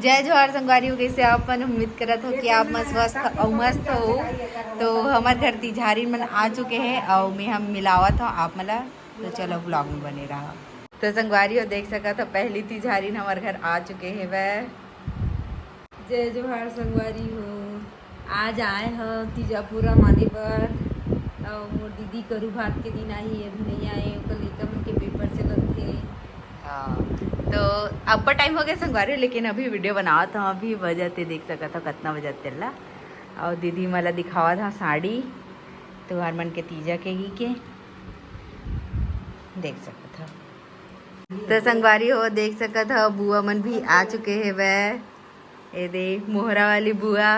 जय जोहार संगवारी हो, कैसे आप मन उम्मीद करत हो कि आप मस्त हो। तो हमारे घर तिजहारी मन आ चुके हैं और मैं हम मिलावत हूँ आप मला। तो चलो ब्लॉग में बने रहा। तो संगवारी हो देख सका तो पहली तिजहारी हमारे घर आ चुके हैं वह। जय जोहार संगवारी हो, आज आए हो तीजा पूरा माने पर और मोर दीदी करू भात के दिन आई अभी नहीं आए, ओकर लइका मन के पेपर चलत थे। तो अब पर टाइम हो गया संगवारी, लेकिन अभी वीडियो बनावा था। अभी बजते देख सका था कितना बजते ला। और दीदी मला दिखावा था साड़ी त्योहार मन के तीजा के ही के देख सका था। तो संगवारी हो देख सका था बुआ मन भी आ चुके हैं वह। ये दे मोहरा वाली बुआ,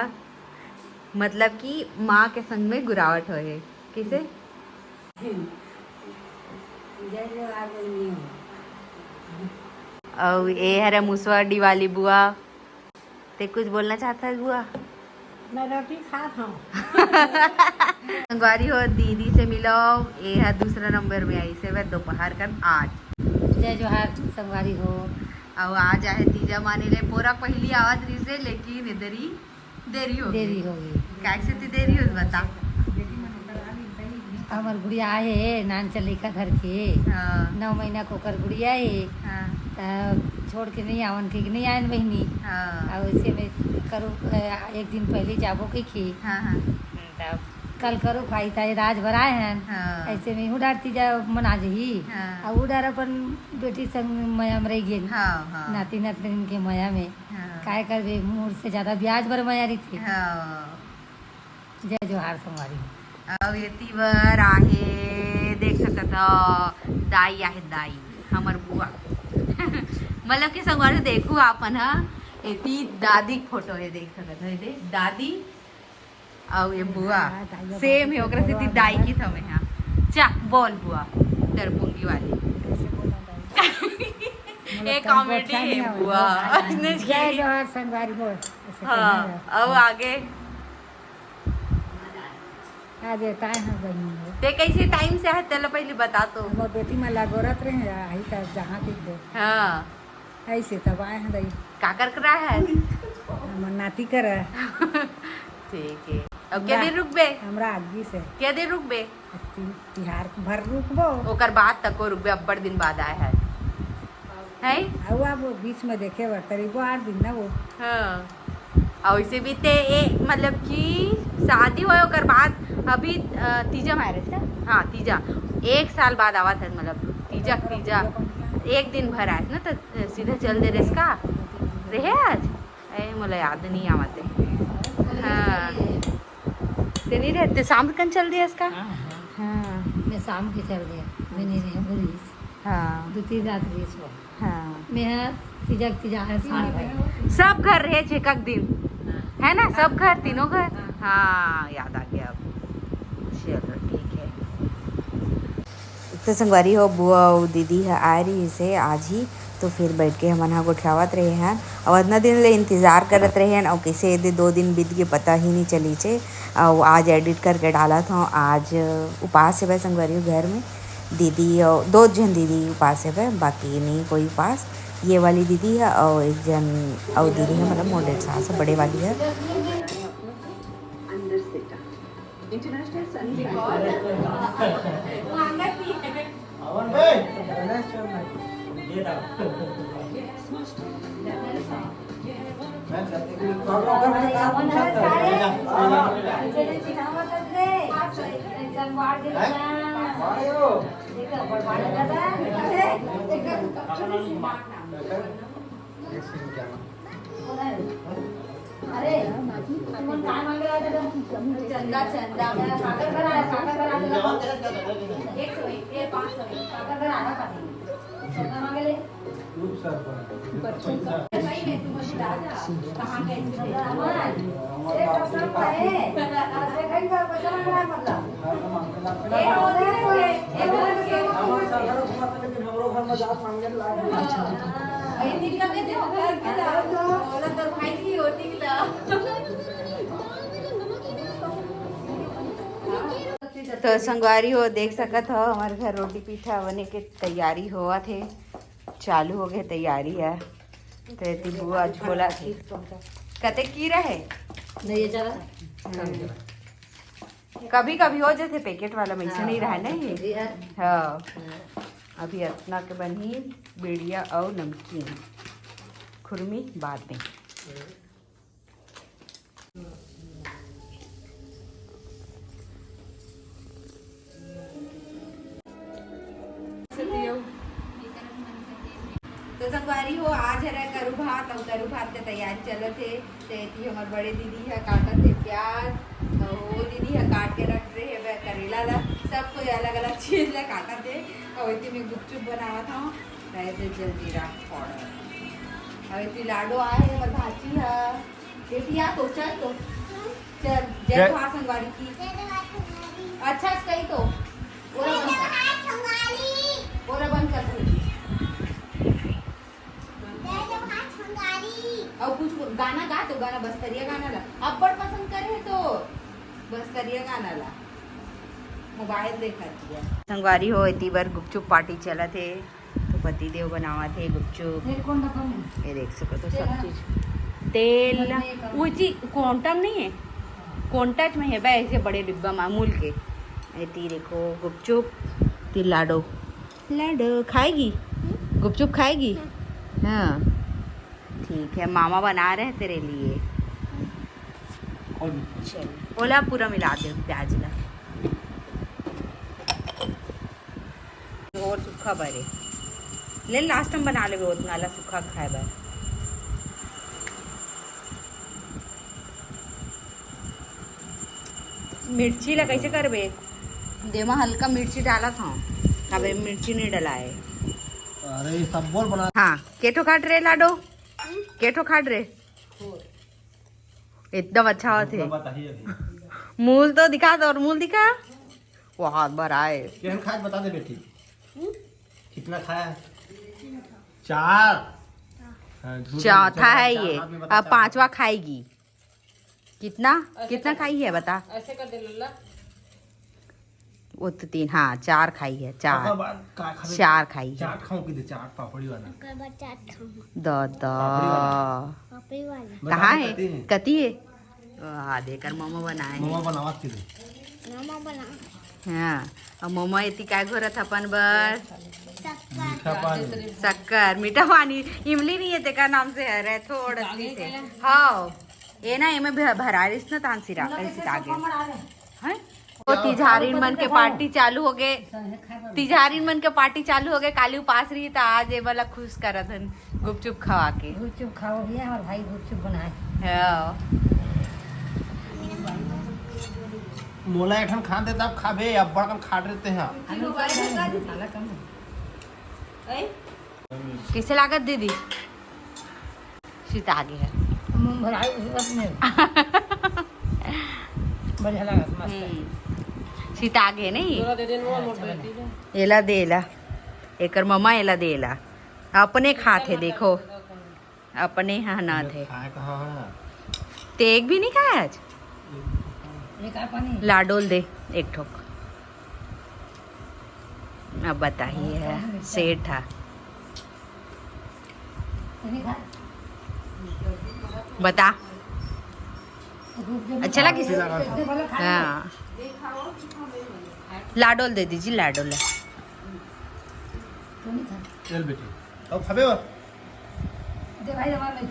मतलब कि माँ के संग में गुरावट हो है किसे। और ये है मुसवाडी वाली बुआ। ते कुछ बोलना चाहता है बुआ? मैं रोटी खाता हूँ। संगवारी हो दीदी से मिलो, ये है दूसरा नंबर में आई से वह दोपहर का 8। जय जोहार संगवारी हो। और आज आए तीजा माने ले पूरा पहली आवाज रही से, लेकिन इधर ही देरी हो गई। कैसे थी देरी हो बता। हमार गुड़िया है नान चले का घर के 9 महीना को कर गुड़िया है। छोड़ के नहीं आवन ठीक नहीं आयन बहनी। और ऐसे में करो एक दिन पहले जाबो के खी। तब कल करो भाई ताई राज भराए हैं। ऐसे में उड़ाती जा मना जही। और उड़ार अपन बेटी संग माया में रह गई। नाती नातिन के माया में काय करबे, मोर से ज्यादा ब्याज भर माया रही थी। जय जोहार संगवारी। अब ये तीवर आहे देख सकत हो, दाई आहे दाई हमर बुआ। मतलब कि संगवारी देखू आपन हा एती दादी फोटो है देख सकत है दे दादी और ये बुआ सेम है ओकरा से दाई की थमे हां। चा बोल बुआ तरपुंगी वाली। ये कॉमेडी है बुआ। जय जोहार संगवारी बोल। हाँ अब आगे आज काय है बहनी ते कैसे टाइम से है तेला पहले बता तो। हमर बेटी में लागोरत रहे आई त जहां तक दे। हाँ ऐसे तब आए हैं दई का कर रहा है। हमर नाती कर ठीक है। अब क्या देर रुकबे हमरा आगी से क्या देर रुकबे तिहार भर रुकबो ओकर बाद तक को रुकबे। अब्बड़ दिन बाद आए है और अब बीच में देखे बर करीब 8 दिन ना वो। हाँ और इसे भी ते मतलब कि शादी हो ओकर बाद अभी तीजा मैरिज था। हाँ तीजा 1 साल बाद आवा था, मतलब तीजा एक दिन भर आए ना तो सीधा चल दे रेस का रहे आज। मुझे याद नहीं आवते। हाँ ते नहीं रहते शाम कन चल दिया इसका। हाँ मैं शाम के चल गया मैं नहीं रहे बुरी। हाँ 2-3 रात रही सो। हाँ मैं तीजा है साल सब घर रहे 6 दिन है ना, सब घर तीनों घर। हाँ याद आ गया अब। चलो ठीक है। तो संगवारी हो बुआ और दीदी है आ रही से आज ही, तो फिर बैठ के हम यहाँ गोठियावत रहे हैं और इतना दिन ले इंतज़ार करत रहे हैं। और कैसे यदि 2 दिन बीत के पता ही नहीं चली चे। और आज एडिट करके डाला था। आज उपास है भाई संगवारी हो घर में। दीदी और 2 जन दीदी उपास है भाई, बाकी नहीं कोई उपास। ये वाली दीदी है और एक जन और दीदी है, मतलब मोडेल सास है बड़े वाली है। अरे काय मांगे चंदा चंदा तो संगवारी हो देख सकत हो हमारे घर रोटी पीठा बने के तैयारी हुआ थे, चालू हो गए तैयारी है। तो इतनी बुआ झोला थी कते की रहे नहीं ये चला कभी कभी हो जाते पैकेट वाला में ऐसा नहीं रहा नहीं जी है हाँ अभी इतना के बनी बेड़िया और नमकीन खुरमी बाद में तो संगवारी हो आज है करू भात और करू भात के तैयारी चलत है तो हमारे बड़े दीदी है काटत है प्याज और वो दीदी है काट के रख रहे है करेला ला सब कोई अलग अलग चीज ला काटत है और इतनी में गुपचुप बनावा था वैसे जलजीरा पाउडर और इतनी लाडो आए है हमारी भाची है बेटी आ तो चल जय जवाहर संगवारी की अच्छा कही तो और बंद कर दो और कुछ गाना गा तो गाना बस्तरिया गाना ला अब बड़ पसंद करे तो बस्तरिया गाना ला मोबाइल देखा दिया संगवारी हो इतनी बार गुपचुप पार्टी चला थे तो पति देव बनावा थे गुपचुप ये देख सको तो सब चीज तेल वो जी क्वांटम नहीं है क्वांटच में है भाई ऐसे बड़े डिब्बा मामूल के इतनी देखो गुपचुप ती लाडो लाडो खाएगी गुपचुप खाएगी हाँ ठीक है मामा बना रहे हैं तेरे लिए चल ओला पूरा मिला दे प्याज ला और सूखा भरे ले लास्ट में बना ले उतना ला सूखा खाए बार मिर्ची ला कैसे करबे देमा हल्का मिर्ची डाला था कभी मिर्ची नहीं डलाए अरे सब बोल बना हाँ केठो काट रहे लाडो केठो खाट रे एकदम अच्छा होते मूल तो दिखा दो और मूल दिखा वो हाथ भर आए केहन खाए बता दे बेटी कितना खाया चार चौथा है ये अब पांचवा खाएगी कितना कितना खाई है बता ऐसे कर दे लल्ला वो तो तीन हाँ चार खाई है चार खाई है चाट खाऊं कि दे चाट पापड़ी वाला दादा बता कहाँ दे है कती है। कती है हाँ देकर मोमो बनाए मम्मा बनावा कि दे हाँ और मोमो इतनी काय घोरत अपन बर मीठा पानी शक्कर मीठा पानी इमली नहीं है तेका नाम से है रे थोड़ा सी से हाँ ये ना इमे भरारिस ना तानसिरा ऐसे आगे हैं तो तिजहारीन मन के पार्टी चालू हो गए तिजहारीन मन के पार्टी चालू हो गए काली उपास रही था आज ये वाला खुश करत हन गुपचुप खवा के गुपचुप खाओ भैया हमारे भाई गुपचुप बनाए हाँ मोला एठन खा दे तब खाबे अब बड़कन खा देते हैं मसाला कम कैसे लागत दीदी सीता आगे है मुंह भराई उस में बढ़िया लगा मस्त सीता आगे नहीं दे दे एला देला एकर मम्मा एला देला अपने खाते देखो अपने यहाँ ना थे खाए कहाँ है तेग भी नहीं खाया आज एक आ पानी लाडोल दे एक ठोक अब बताइए है सेठ था नहीं खा बता अच्छा लगी अच्छी लगा। हाँ लाडोल दे दीजिए लाडोल तो नहीं खा चल बेटी अब खाबे और दे भाई हमारा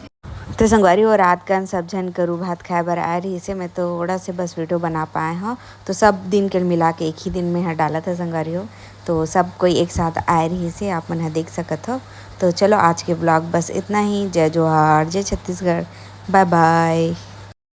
तो संगवारी और रात का सब जन करू भात खाए बर आ रही इसे मैं तो थोड़ा से बस वीडियो बना पाए हाँ तो सब दिन के मिला के एक ही दिन में यहाँ डाला था संगवारी हो तो सब कोई एक साथ आए रही से आप मन देख सकत हो तो चलो आज के ब्लॉग बस इतना ही जय जोहार जय छत्तीसगढ़ बाय बाय।